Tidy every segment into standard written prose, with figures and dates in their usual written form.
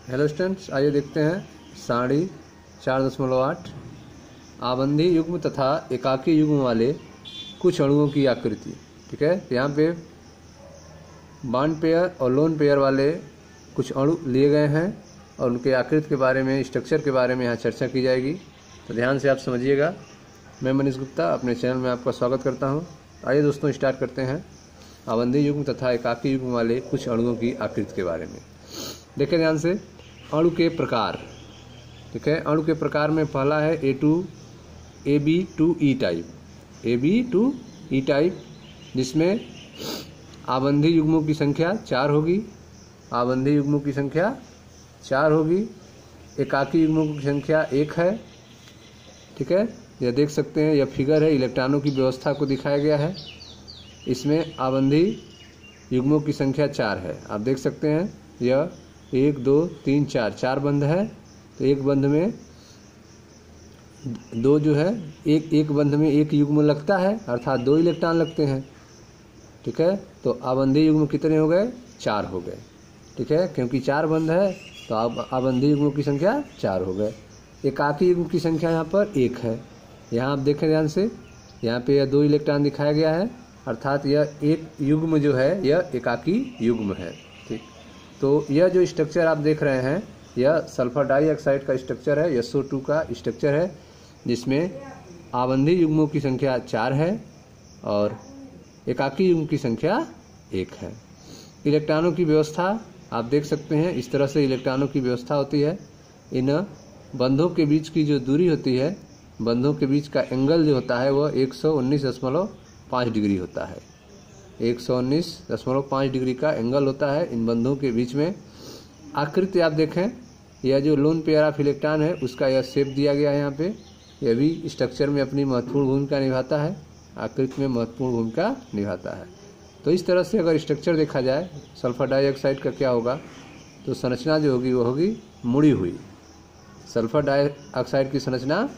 Hello students, आइए देखते हैं सारणी 4.8 आबंधी युग्म तथा एकाकी युग्म वाले कुछ अणुओं की आकृति। ठीक है, यहाँ पे बॉन्ड पेयर और लोन पेयर वाले कुछ अणु लिए गए हैं और उनके आकृति के बारे में, स्ट्रक्चर के बारे में यहाँ चर्चा की जाएगी। तो ध्यान से आप समझिएगा। मैं मनीष गुप्ता अपने चैनल में आपका स्वागत करता हूँ। आइए दोस्तों, स्टार्ट करते हैं आबंधी युग्म तथा एकाकी युग्म वाले कुछ अणुओं की आकृति के बारे में। देखें ध्यान से, अणु के प्रकार। ठीक है, अणु के प्रकार में पहला है AB to E type, AB to E type, जिसमें आबंधी युग्मों की संख्या 4 होगी। आबंधी युग्मों की संख्या 4 होगी। एकाकी युग्मों की संख्या 1 है। ठीक है, यह देख सकते हैं, यह फिगर है, इलेक्ट्रॉनों की व्यवस्था को दिखाया गया है। इसमें आबंधी युग्मों की संख्या 4 है। आप देख सकते हैं, यह 1 2 3 4 बंध है। तो एक बंध में दो जो है, एक बंध में एक युग्म लगता है, अर्थात 2 इलेक्ट्रॉन लगते हैं। ठीक है, तो आबंधी युग्म कितने हो गए? 4 हो गए। ठीक है, क्योंकि 4 बंध है तो आबंधी युग्मों की संख्या 4 हो गए। एकाकी युग्म की संख्या यहाँ पर 1 है। यहाँ आप देखें ध्यान से, यहाँ पे यह 2 इलेक्ट्रॉन दिखाया गया है, अर्थात यह एक युग्म जो है यह एकाकी युग्म है। ठीक, तो यह जो स्ट्रक्चर आप देख रहे हैं, यह सल्फर डाइऑक्साइड का स्ट्रक्चर है, SO2 का स्ट्रक्चर है, जिसमें आबंधी युग्मों की संख्या 4 है और एकाकी युग्म की संख्या 1 है। इलेक्ट्रॉनों की व्यवस्था आप देख सकते हैं, इस तरह से इलेक्ट्रॉनों की व्यवस्था होती है। इन बंधों के बीच की जो दूरी होती है, बंधों के बीच का एंगल जो होता है वह 119.5 डिग्री होता है। 119.5 डिग्री का एंगल होता है इन बंधों के बीच में। आकृति आप देखें, यह जो लोन पेयर ऑफ इलेक्ट्रॉन है उसका यह शेप दिया गया है यहाँ पे। यह भी स्ट्रक्चर में अपनी महत्वपूर्ण भूमिका निभाता है, आकृति में महत्वपूर्ण भूमिका निभाता है। तो इस तरह से अगर स्ट्रक्चर देखा जाए सल्फर डाइऑक्साइड का, क्या होगा तो संरचना जो होगी वो होगी मुड़ी हुई। सल्फर डाइऑक्साइड की संरचना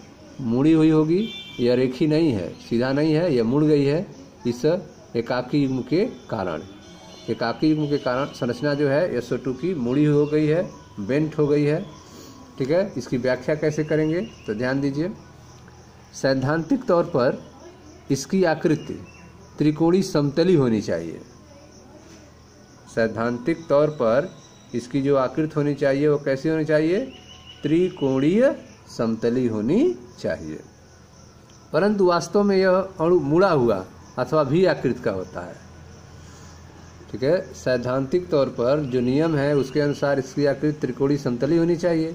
मुड़ी हुई होगी। यह रेखी नहीं है, सीधा नहीं है, यह मुड़ गई है इस एकाकी युग्म के कारण। एकाकी युग्म के कारण संरचना जो है SO2 की मुड़ी हो गई है, बेंट हो गई है। ठीक है, इसकी व्याख्या कैसे करेंगे तो ध्यान दीजिए। सैद्धांतिक तौर पर इसकी आकृति त्रिकोणीय समतली होनी चाहिए। सैद्धांतिक तौर पर इसकी जो आकृति होनी चाहिए वो कैसी होनी चाहिए? त्रिकोणीय समतली होनी चाहिए। परंतु वास्तव में यह अणु मुड़ा हुआ अथवा भी आकृति का होता है। ठीक है, सैद्धांतिक तौर पर जो नियम है उसके अनुसार इसकी आकृति त्रिकोणीय समतली होनी चाहिए,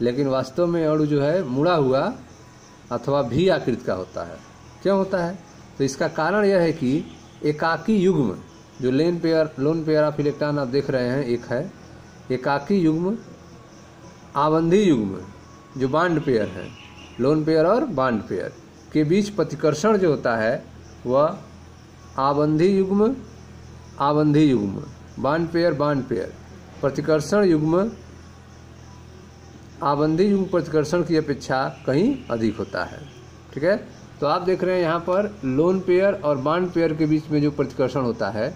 लेकिन वास्तव में अणु जो है मुड़ा हुआ अथवा भी आकृति का होता है। क्यों होता है? तो इसका कारण यह है कि एकाकी युग्म जो लोन पेयर ऑफ इलेक्ट्रॉन आप देख रहे हैं, एक है। एकाकी युग्म आबंधी युग्म जो बॉन्ड पेयर है, लोन पेयर और बॉन्ड पेयर के बीच प्रतिकर्षण जो होता है वह आबंधी युग्म बॉन्ड पेयर प्रतिकर्षण युग्म आबंधी युग्म प्रतिकर्षण की अपेक्षा कहीं अधिक होता है। ठीक है, तो आप देख रहे हैं यहाँ पर लोन पेयर और बॉन्ड पेयर के बीच में जो प्रतिकर्षण होता है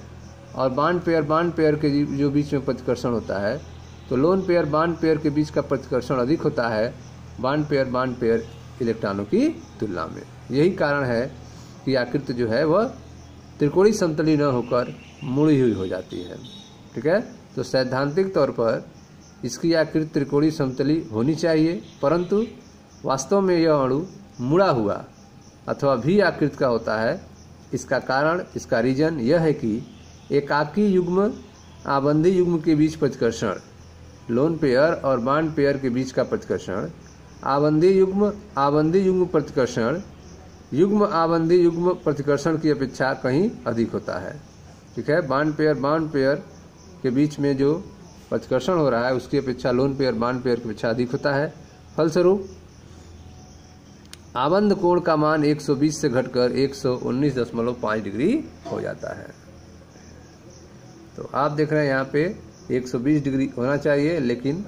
और बॉन्ड पेयर के जो बीच में प्रतिकर्षण होता है, तो लोन पेयर बॉन्ड पेयर के बीच का प्रतिकर्षण अधिक होता है बॉन्ड पेयर इलेक्ट्रॉनों की तुलना में। यही कारण है कि आकृति जो है वह त्रिकोणीय समतली न होकर मुड़ी हुई हो जाती है। ठीक है, तो सैद्धांतिक तौर पर इसकी आकृति त्रिकोणीय समतली होनी चाहिए, परंतु वास्तव में यह अणु मुड़ा हुआ अथवा भी आकृति का होता है। इसका कारण, इसका रीजन यह है कि एकाकी युग्म आबंधी युग्म के बीच प्रतिकर्षण, लोन पेयर और बॉन्ड पेयर के बीच का प्रतिकर्षण, आबंधी युग्म प्रतिकर्षण आबंधी युग्म प्रतिकर्षण की अपेक्षा कहीं अधिक होता है। ठीक है, बॉन्ड पेयर के बीच में जो प्रतिकर्षण हो रहा है उसकी अपेक्षा लोन पेयर बॉन्ड पेयर की अपेक्षा अधिक होता है। फलस्वरूप आबंध कोण का मान 120 से घटकर 119.5 डिग्री हो जाता है। तो आप देख रहे हैं यहाँ पे 120 डिग्री होना चाहिए, लेकिन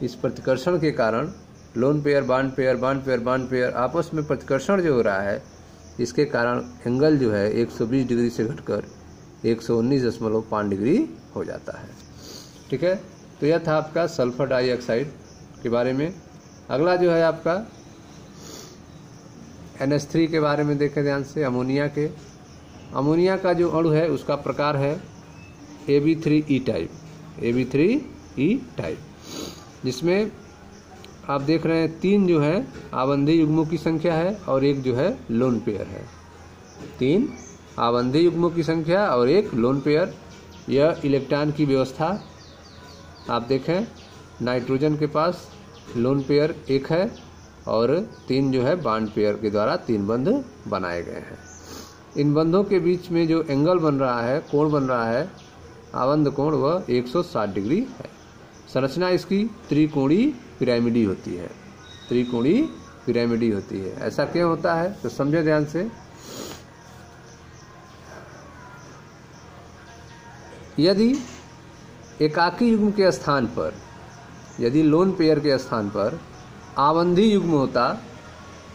इस प्रतिकर्षण के कारण लोन पेयर बॉन्ड पेयर आपस में प्रतिकर्षण जो हो रहा है, इसके कारण एंगल जो है 120 डिग्री से घटकर 119.5 डिग्री हो जाता है। ठीक है, तो यह था आपका सल्फर डाइऑक्साइड के बारे में। अगला जो है आपका NH3 के बारे में देखें ध्यान से, अमोनिया के। अमोनिया का जो अणु है उसका प्रकार है AB3E टाइप, AB3E टाइप, जिसमें आप देख रहे हैं 3 जो है आबंधी युग्मों की संख्या है और एक जो है लोन पेयर है। 3 आबंधी युग्मों की संख्या और एक लोन पेयर। यह इलेक्ट्रॉन की व्यवस्था आप देखें, नाइट्रोजन के पास लोन पेयर 1 है और 3 जो है बॉन्ड पेयर के द्वारा 3 बंध बनाए गए हैं। इन बंधों के बीच में जो एंगल बन रहा है, कोण बन रहा है, आबंध कोण, वह 160 डिग्री है। संरचना इसकी त्रिकोणीय पिरामिडी होती है, त्रिकोणीय पिरामिडी होती है। ऐसा क्यों होता है तो समझे ध्यान से। यदि एकाकी युग्म के स्थान पर, यदि लोन पेयर के स्थान पर आबंधी युग्म होता,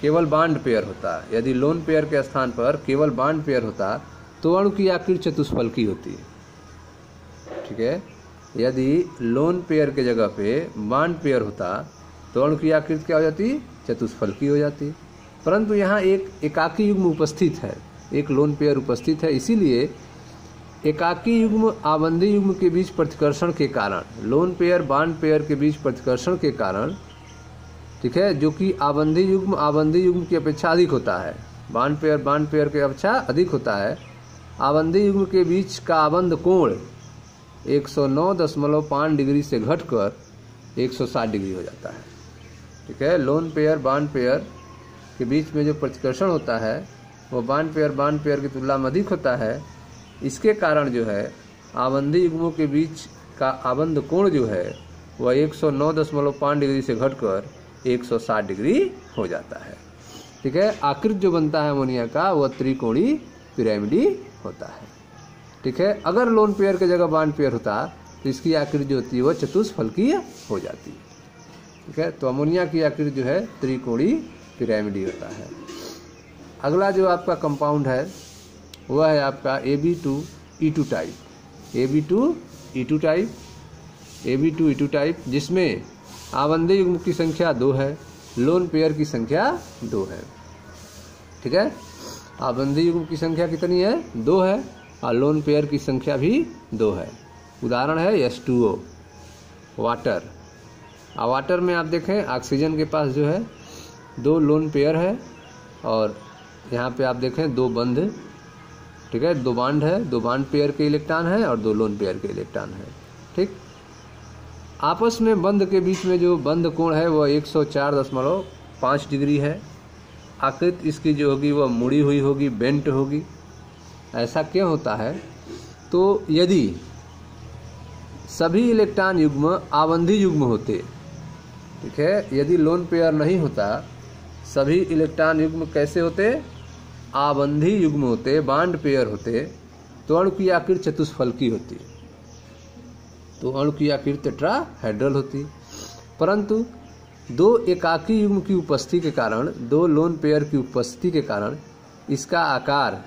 केवल बॉन्ड पेयर होता, यदि लोन पेयर के स्थान पर केवल बॉन्ड पेयर होता तो अणु की आकृति चतुष्फलकी होती। ठीक है, यदि लोन पेयर के जगह पे बॉन्ड पेयर होता तो अणु की आकृति क्या हो जाती? चतुष्फलकी हो जाती। परंतु यहाँ एक एकाकी युग्म उपस्थित है, एक लोन पेयर उपस्थित है, इसीलिए एकाकी युग्म आबंधी युग्म के बीच प्रतिकर्षण के कारण, लोन पेयर बॉन्ड पेयर के बीच प्रतिकर्षण के कारण, ठीक है, जो कि आबंधी युग्म की अपेक्षा अधिक होता है, बॉन्ड पेयर के अपेक्षा अधिक होता है। आबंधी युग्म के बीच का आबंध कोण 109.5 डिग्री से घटकर 160 डिग्री हो जाता है। ठीक है, लोन पेयर बॉन्ड पेयर के बीच में जो प्रतिकर्षण होता है वो बॉन्ड पेयर की तुलना में अधिक होता है। इसके कारण जो है आबंधी युग्मों के बीच का आबंध कोण जो है वह 109.5 डिग्री से घटकर 160 डिग्री हो जाता है। ठीक है, आकृति जो बनता है अमोनिया का वह त्रिकोणीय पिरामिडी होता है। ठीक है, अगर लोन पेयर की जगह बॉन्ड पेयर होता तो इसकी आकृति जो होती है वह चतुष्फलकीय हो जाती। ठीक है, तो अमोनिया की आकृति जो है त्रिकोणीय पिरामिडी होता है। अगला जो आपका कंपाउंड है वह है आपका AB2E2 टाइप, AB2E2 टाइप, जिसमें आबंधी युग्म की संख्या 2 है, लोन पेयर की संख्या 2 है। ठीक है, आबंधी युग्म की संख्या कितनी है? 2 है और लोन पेयर की संख्या भी 2 है। उदाहरण है H2O, वाटर। वाटर में आप देखें ऑक्सीजन के पास जो है 2 लोन पेयर है और यहाँ पे आप देखें 2 बंध। ठीक है, 2 बॉन्ड है, 2 बॉन्ड पेयर के इलेक्ट्रॉन है और 2 लोन पेयर के इलेक्ट्रॉन है। ठीक, आपस में बंध के बीच में जो बंध कोण है वह 104.5 डिग्री है। आकृति इसकी जो होगी वह मुड़ी हुई होगी, बेंट होगी। ऐसा क्यों होता है? तो यदि सभी इलेक्ट्रॉन युग्म आबंधी युग्म होते, ठीक है, यदि लोन पेयर नहीं होता, सभी इलेक्ट्रॉन युग्म कैसे होते? आबंधी युग्म होते, बॉन्ड पेयर होते, तो अणु की आकृति चतुष्फलकी होती, तो अणु की आकृति टेट्राहेड्रल होती। परंतु 2 एकाकी युग्म की उपस्थिति के कारण, 2 लोन पेयर की उपस्थिति के कारण इसका आकार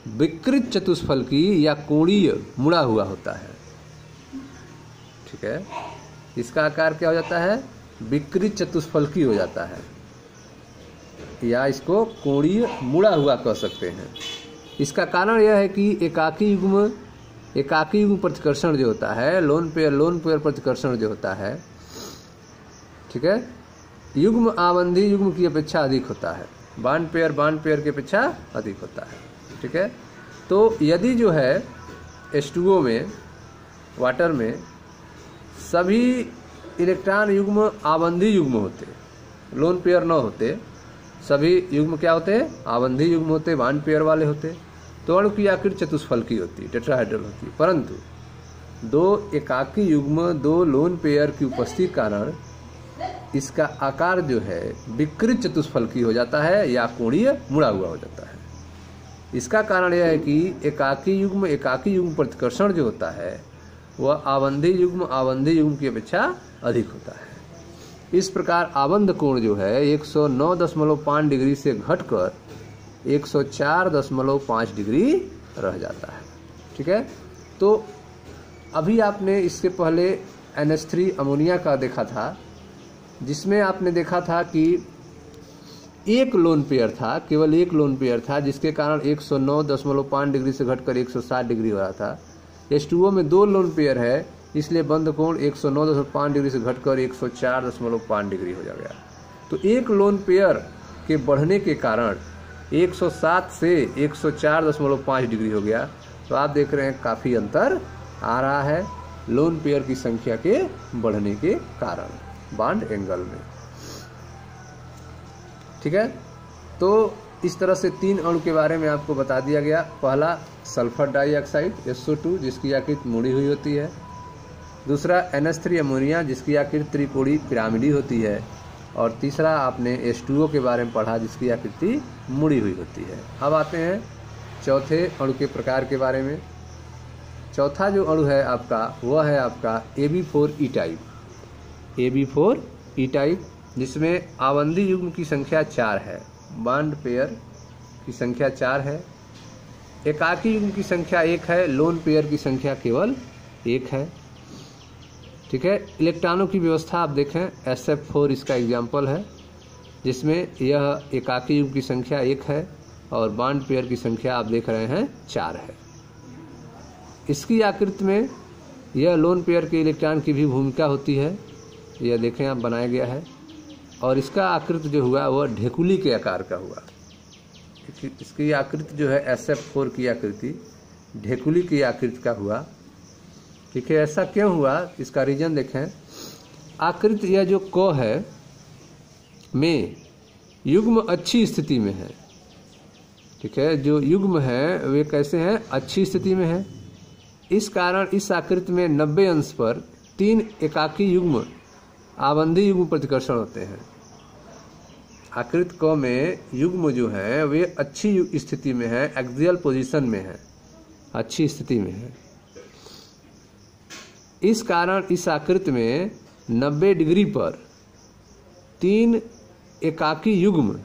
विकृत चतुष्फलकी या कोणीय मुड़ा हुआ होता है। ठीक है, इसका आकार क्या हो जाता है? विकृत चतुष्फलकी हो जाता है, या इसको कोणीय मुड़ा हुआ कह सकते हैं। इसका कारण यह है कि एकाकी युग्म प्रतिकर्षण जो होता है, लोन पेयर प्रतिकर्षण जो होता है, ठीक है, युग्म आबंधी युग्म की अपेक्षा अधिक होता है, बॉन्ड पेयर की अपेक्षा अधिक होता है। ठीक है, तो यदि जो है H2O में, वाटर में सभी इलेक्ट्रॉन युग्म आबंधी युग्म होते, लोन पेयर न होते, सभी युग्म क्या होते हैं? आबंधी युग्म होते, बॉन्ड पेयर वाले होते, तो अणु की आकृति चतुष्फलकी होती, टेट्राहेड्रल होती। परंतु 2 एकाकी युग्म, 2 लोन पेयर की उपस्थिति के कारण इसका आकार जो है विकृत चतुष्फलकी हो जाता है या कोणीय मुड़ा हुआ हो जाता है। इसका कारण यह है कि एकाकी युग्म प्रतिकर्षण जो होता है वह आबंधी युग्म की अपेक्षा अधिक होता है। इस प्रकार आबंध कोण जो है 109.5 डिग्री से घटकर 104.5 डिग्री रह जाता है। ठीक है, तो अभी आपने इससे पहले NH3 अमोनिया का देखा था, जिसमें आपने देखा था कि एक लोन पेयर था, केवल एक लोन पेयर था, जिसके कारण 109.5 डिग्री से घटकर 160 डिग्री हो रहा था। H2O में दो लोन पेयर है, इसलिए बंध कोण 109.5 डिग्री से घटकर 104.5 डिग्री हो गया। तो एक लोन पेयर के बढ़ने के कारण 107 से 104.5 डिग्री हो गया। तो आप देख रहे हैं काफ़ी अंतर आ रहा है लोन पेयर की संख्या के बढ़ने के कारण बॉन्ड एंगल में। ठीक है, तो इस तरह से 3 अणु के बारे में आपको बता दिया गया। पहला सल्फर डाइऑक्साइड SO2 जिसकी आकृति मुड़ी हुई होती है, दूसरा NH3 अमोनिया जिसकी आकृति त्रिकोणीय पिरामिडी होती है, और तीसरा आपने H2O के बारे में पढ़ा जिसकी आकृति मुड़ी हुई होती है। अब आते हैं चौथे अणु के प्रकार के बारे में। चौथा जो अणु है आपका वह है आपका AB4E टाइप। AB4E टाइप जिसमें आवंधी युग्म की संख्या 4 है, बॉन्ड पेयर की संख्या 4 है, एकाकी युग्म की संख्या 1 है, लोन पेयर की संख्या केवल 1 है। ठीक है, इलेक्ट्रॉनों की व्यवस्था आप देखें, SF4 इसका एग्जाम्पल है, जिसमें यह एकाकी युग्म की संख्या 1 है और बॉन्ड पेयर की संख्या आप देख रहे हैं 4 है। इसकी आकृति में यह लोन पेयर के इलेक्ट्रॉन की भी भूमिका होती है, यह देखें आप बनाया गया है, और इसका आकृति जो हुआ वह ढेकुली के आकार का हुआ। इसकी आकृति जो है SF4 की आकृति ढेकुली की आकृति का हुआ। ठीक है, ऐसा क्यों हुआ, इसका रीजन देखें। आकृति यह जो क है में युग्म अच्छी स्थिति में है। ठीक है, जो युग्म है वे कैसे हैं, अच्छी स्थिति में है। इस कारण इस आकृति में 90 अंश पर 3 एकाकी युग्म आवंधी युग्म प्रतिकर्षण होते हैं। आकृति क में युग्म जो है वे अच्छी स्थिति में है, एक्सियल पोजीशन में है, अच्छी स्थिति में है। इस कारण इस आकृति में 90 डिग्री पर 3 एकाकी युग्म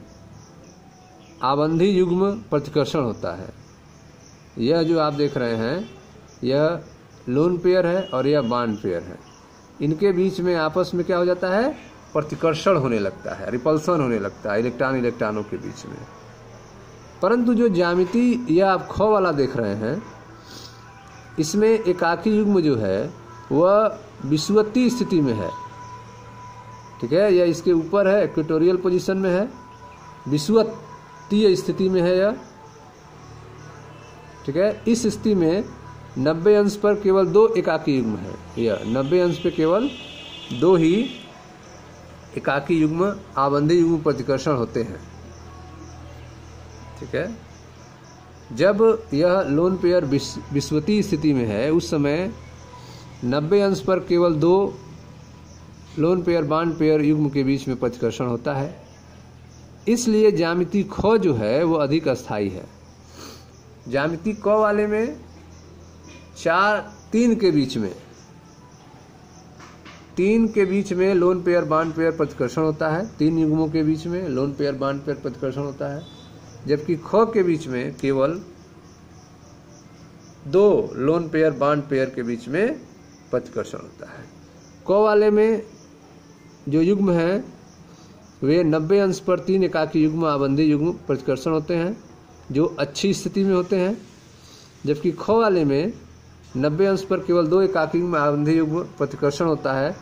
आवंधी युग्म प्रतिकर्षण होता है। यह जो आप देख रहे हैं यह लोन पेयर है और यह बॉन्ड पेयर है। इनके बीच में आपस में क्या हो जाता है, प्रतिकर्षण होने लगता है, रिपल्सन होने लगता है इलेक्ट्रॉन इलेक्ट्रॉनों के बीच में। परंतु जो ज्यामिति यह आप ख वाला देख रहे हैं, इसमें एकाकी युग्म जो है वह विषुवतीय स्थिति में है। ठीक है, यह इसके ऊपर है, इक्वेटोरियल पोजीशन में है, विषुवतीय स्थिति में है यह। ठीक है, इस स्थिति में 90 अंश पर केवल 2 एकाकी युग्म है। यह 90 अंश पे केवल 2 ही एकाकी युग्म आवंधी युग्म प्रतिकर्षण होते हैं। ठीक है, जब यह लोन पेयर विषुवतीय स्थिति में है उस समय 90 अंश पर केवल 2 लोन पेयर बॉन्ड पेयर युग्म के बीच में प्रतिकर्षण होता है। इसलिए ज्यामिति ख जो है वो अधिक अस्थायी है। ज्यामिति क वाले में 3 के बीच में 3 के बीच में लोन पेयर बॉन्ड पेयर प्रतिकर्षण होता है, 3 युग्मों के बीच में लोन पेयर बॉन्ड पेयर प्रतिकर्षण होता है। जबकि ख के बीच में केवल 2 लोन पेयर बॉन्ड पेयर के बीच में प्रतिकर्षण होता है। क वाले में जो युग्म है वे 90 अंश पर 3 एकाकी युग्म आवंधी युग्म प्रतिकर्षण होते हैं जो अच्छी स्थिति में होते हैं। जबकि ख वाले में 90 अंश पर केवल 2 एकाकी युग्म आवंधी युग्म प्रतिकर्षण होता है,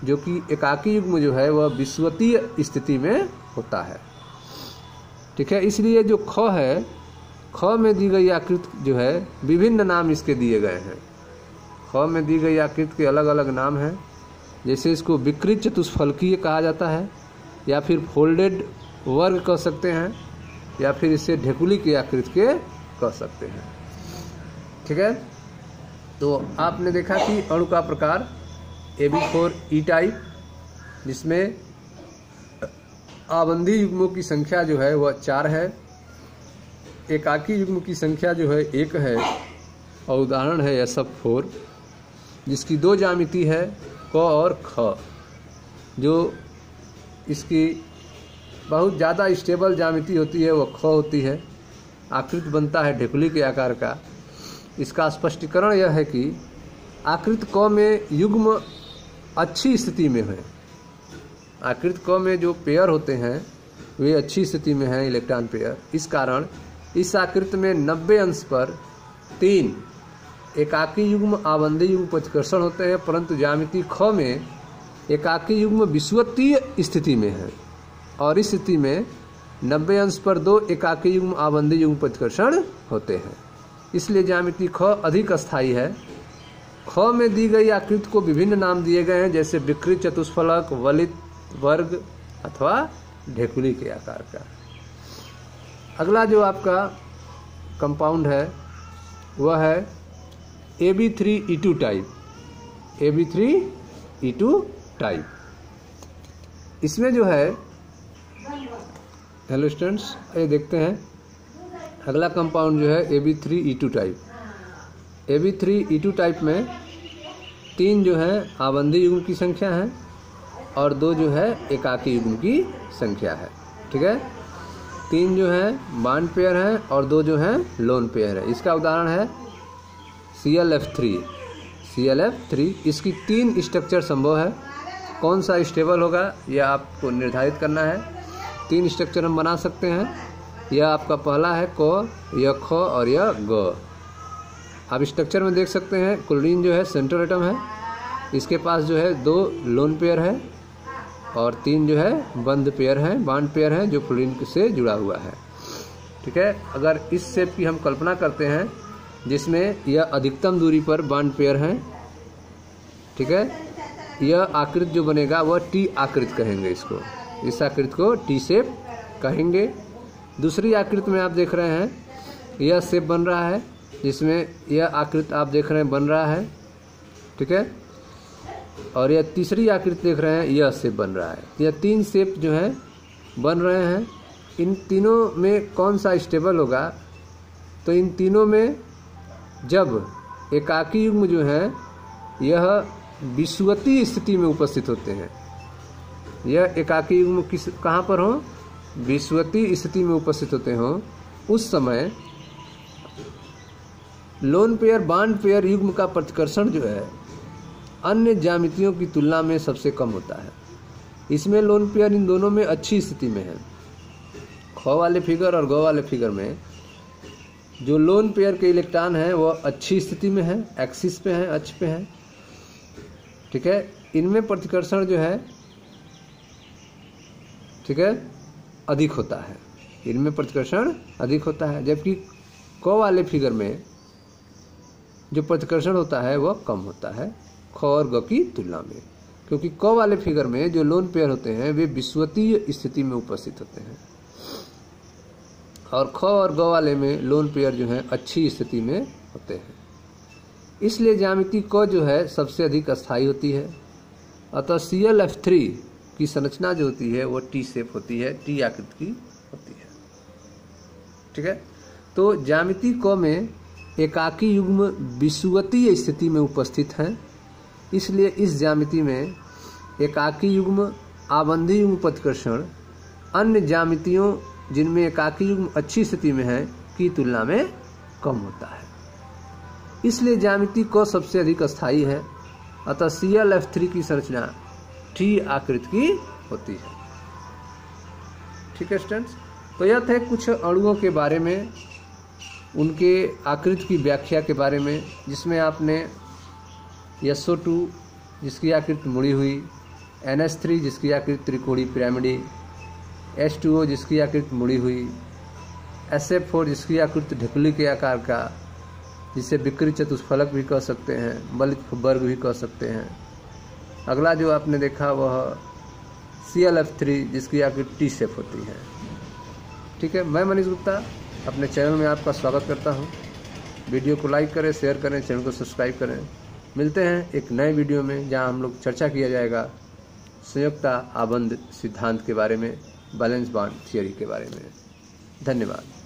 जो कि एकाकी युग्म जो है वह विषुवतीय स्थिति में होता है। ठीक है, इसलिए जो ख है, ख में दी गई आकृति जो है विभिन्न नाम इसके दिए गए हैं। ख में दी गई आकृति के अलग अलग नाम हैं, जैसे इसको विकृत चतुष्फलकीय कहा जाता है, या फिर फोल्डेड वर्ग कह सकते हैं, या फिर इसे ढेकुली की आकृति के कह सकते हैं। ठीक है, तो आपने देखा कि अणु का प्रकार AB4E टाइप, जिसमें आवंधी युग्मों की संख्या जो है वह 4 है, एकाकी युग्म की संख्या जो है 1 है, और उदाहरण है SF4 जिसकी 2 ज्यामिति है क और ख, जो इसकी बहुत ज़्यादा स्टेबल ज्यामिति होती है वह ख होती है। आकृति बनता है ढेकुली के आकार का। इसका स्पष्टीकरण यह है कि आकृति क में युग्म अच्छी स्थिति में है। आकृति क में जो पेयर होते हैं वे अच्छी स्थिति में हैं, इलेक्ट्रॉन पेयर। इस कारण इस आकृति में 90 अंश पर 3 एकाकी युग्म आबंधी युग्म प्रतिकर्षण होते हैं, परंतु ज्यामिति ख में एकाकी युग्म विषुवतीय स्थिति में है और इस स्थिति में 90 अंश पर 2 एकाकी युग्म आबंधी युग्म प्रतिकर्षण होते हैं। इसलिए ज्यामिति ख अधिक अस्थायी है। ख में दी गई आकृति को विभिन्न नाम दिए गए हैं, जैसे विकृत चतुष्फलक, वलित वर्ग अथवा ढेकुली के आकार का। अगला जो आपका कंपाउंड है वह है AB3E2 टाइप। AB3E2 टाइप इसमें जो है, हेलो स्टूडेंट्स, ये देखते हैं अगला कंपाउंड जो है AB3E2 टाइप। AB3E2 टाइप में 3 जो है आबंधी युग्म की संख्या है और 2 जो है एकाकी युग्म की संख्या है। ठीक है, 3 जो है बॉन्ड पेयर है और 2 जो है लोन पेयर है। इसका उदाहरण है ClF3। इसकी 3 स्ट्रक्चर संभव है। कौन सा स्टेबल होगा यह आपको निर्धारित करना है। 3 स्ट्रक्चर हम बना सकते हैं। यह आपका पहला है क, यह ख और यह ग। आप स्ट्रक्चर में देख सकते हैं क्लोरीन जो है सेंट्रल एटम है, इसके पास जो है 2 लोन पेयर है और 3 जो है बंद पेयर है, बॉन्ड पेयर है जो फ्लोरीन से जुड़ा हुआ है। ठीक है, अगर इस शेप की हम कल्पना करते हैं जिसमें यह अधिकतम दूरी पर बॉन्ड पेयर है, ठीक है, यह आकृति जो बनेगा वह टी आकृति कहेंगे इसको। इस आकृति को टी शेप कहेंगे। दूसरी आकृति में आप देख रहे हैं यह शेप बन रहा है, जिसमें यह आकृति आप देख रहे हैं बन रहा है। ठीक है, और यह तीसरी आकृति देख रहे हैं यह शेप बन रहा है। यह 3 शेप जो है बन रहे हैं। इन तीनों में कौन सा स्टेबल होगा, तो इन तीनों में जब एकाकी युग्म जो है यह विषुवतीय स्थिति में उपस्थित होते हैं, यह एकाकी युग्म कहाँ पर हो, विषुवतीय स्थिति में उपस्थित होते हो, उस समय लोन पेयर बॉन्ड पेयर युग्म का प्रतिकर्षण जो है अन्य ज्यामितियों की तुलना में सबसे कम होता है। इसमें लोन पेयर इन दोनों में अच्छी स्थिति में है। ख वाले फिगर और ग वाले फिगर में जो लोन पेयर के इलेक्ट्रॉन हैं वह अच्छी स्थिति में है, एक्सिस पे है, अक्ष पे है। ठीक है, इनमें प्रतिकर्षण जो है, ठीक है, अधिक होता है। इनमें प्रतिकर्षण अधिक होता है, जबकि क वाले फिगर में जो प्रतिकर्षण होता है वह कम होता है ख और ग की तुलना में, क्योंकि क वाले फिगर में जो लोन पेयर होते हैं वे विषुवतीय स्थिति में उपस्थित होते हैं और ख और ग वाले में लोन पेयर जो है अच्छी स्थिति में होते हैं। इसलिए ज्यामिति क जो है सबसे अधिक अस्थायी होती है। अतः ClF3 की संरचना जो होती है वो टी शेप होती है, टी आकृति की होती है। ठीक है, तो ज्यामिति क में एकाकी युग्म विषुवतीय स्थिति में उपस्थित हैं, इसलिए इस ज्यामिति में एकाकी युग्म आबंधी युग्म प्रतिकर्षण अन्य ज्यामितियों जिनमें एकाकी युग्म अच्छी स्थिति में है की तुलना में कम होता है। इसलिए ज्यामिति क सबसे अधिक अस्थायी है। अतः ClF3 की संरचना टी आकृति की होती है। ठीक है स्टूडेंट्स, तो यह थे कुछ अणुओं के बारे में, उनके आकृति की व्याख्या के बारे में, जिसमें आपने SO2 जिसकी आकृति मुड़ी हुई, NH3 जिसकी आकृति त्रिकोणीय पिरामिडी, H2O जिसकी आकृति मुड़ी हुई, SF4 जिसकी आकृति ढेकुली के आकार का, जिसे विकृत चतुष्फलक भी कह सकते हैं, वलित वर्ग भी कह सकते हैं। अगला जो आपने देखा वह ClF3 जिसकी आकृति टी शेप होती है। ठीक है, मैं मनीष गुप्ता अपने चैनल में आपका स्वागत करता हूं। वीडियो को लाइक करें, शेयर करें, चैनल को सब्सक्राइब करें। मिलते हैं एक नए वीडियो में जहां हम लोग चर्चा किया जाएगा संयुक्ता आबंध सिद्धांत के बारे में, बैलेंस बॉन्ड थियरी के बारे में। धन्यवाद।